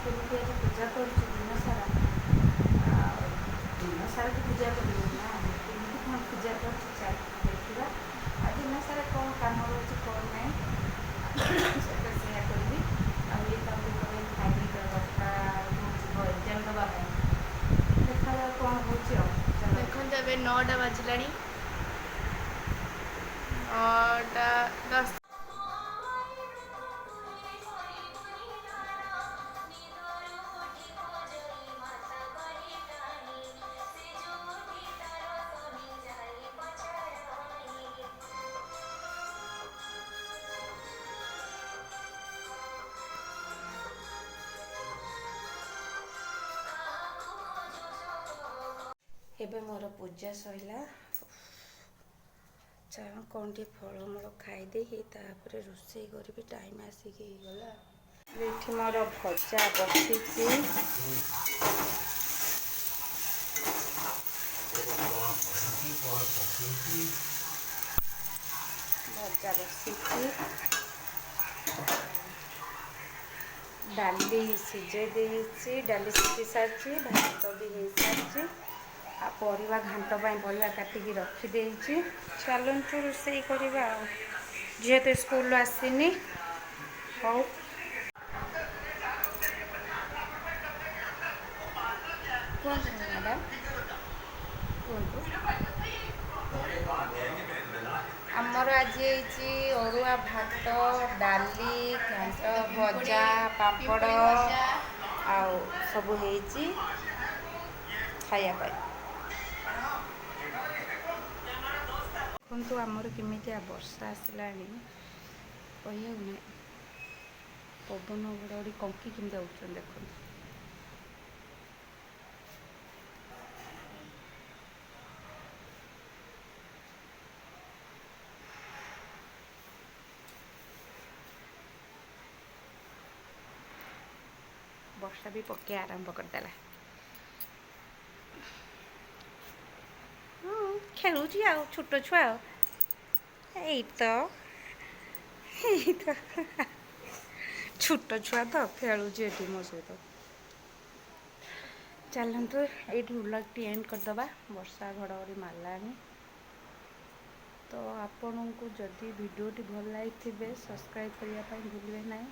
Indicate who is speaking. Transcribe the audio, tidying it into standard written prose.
Speaker 1: କେମିତି ଆଜି ପୂଜା କରୁଛୁ ଦିନ ସାରା ଦିନ ସାରା ତ ପୂଜା କରିବୁ ନା କେମିତି କ'ଣ ପୂଜା କରୁଛୁ ଚାଲ ଦେଖିବା ଆଉ ଦିନ ସାରା କ'ଣ କାମ ରହୁଛି କ'ଣ ନାହିଁ ସେଟା ସେୟା କରିବି। ଆଉ ଇଏ ତାଙ୍କୁ ପରେ ଖାଇବି ଦଶଟା ଯିବ ଏକ୍ଜାମ୍ ଦେବା ପାଇଁ ଦେଖାଯାଉ କ'ଣ ହେଉଛି ଆଉ।
Speaker 2: ଦେଖନ୍ତୁ ଏବେ 9ଟା ବାଜିଲାଣି 9ଟା 10।
Speaker 1: ଏବେ ମୋର ପୂଜା ସରିଲା। ଚାଲ କ'ଣ ଟିକେ ଫଳମୂଳ ଖାଇଦେଇକି ତାପରେ ରୋଷେଇ କରିବି ଟାଇମ୍ ଆସିକି ହେଇଗଲା। ଏଇଠି ମୋର ଭଜା ବସିଛି। ଭଜା ବସିଛି ଡାଲି ସିଝେଇ ଦେଇଛି ଡାଲି ସିଝି ସାରିଛି ଭାତ ବି ହେଇସାରିଛି ଆଉ ପରିବା ଘାଣ୍ଟ ପାଇଁ ପରିବା କାଟିକି ରଖିଦେଇଛି। ଚାଲନ୍ତୁ ରୋଷେଇ କରିବା ଆଉ ଝିଅ ତ ସ୍କୁଲରୁ ଆସିନି। ହଉ କୁହନ୍ତୁ ମ୍ୟାଡ଼ାମ୍ କୁହନ୍ତୁ। ଆମର ଆଜି ହେଇଛି ଅରୁଆ ଭାତ ଡାଲି ଘାଣ୍ଟ ଭଜା ପାମ୍ପଡ଼ ଆଉ ସବୁ ହେଇଛି ଖାଇବା ପାଇଁ। ଦେଖନ୍ତୁ ଆମର କେମିତିଆ ବର୍ଷା ଆସିଲାଣି କହିବାକୁ ନାହିଁ। ପବନ ଘଡ଼ଘଡ଼ି କଙ୍କି କେମିତି ଉଠୁଛନ୍ତି ଦେଖନ୍ତୁ। ବର୍ଷା ବି ପକେଇ ଆରମ୍ଭ କରିଦେଲା। ଖେଳୁଛି ଆଉ ଛୋଟ ଛୁଆ ଆଉ ଏଇ ତ ଛୋଟ ଛୁଆ ତ ଖେଳୁଛି ଏଠି ମୋ ସହିତ। ଚାଲନ୍ତୁ ଏଇଠି ବ୍ଲଗ୍ଟି ଏଣ୍ଡ କରିଦେବା। ବର୍ଷା ଘଡ଼ଘଡ଼ି ମାରିଲାଣି ତ ଆପଣଙ୍କୁ ଯଦି ଭିଡ଼ିଓଟି ଭଲ ଲାଗିଥିବେ ସବସ୍କ୍ରାଇବ୍ କରିବା ପାଇଁ ଭୁଲିବେ ନାହିଁ।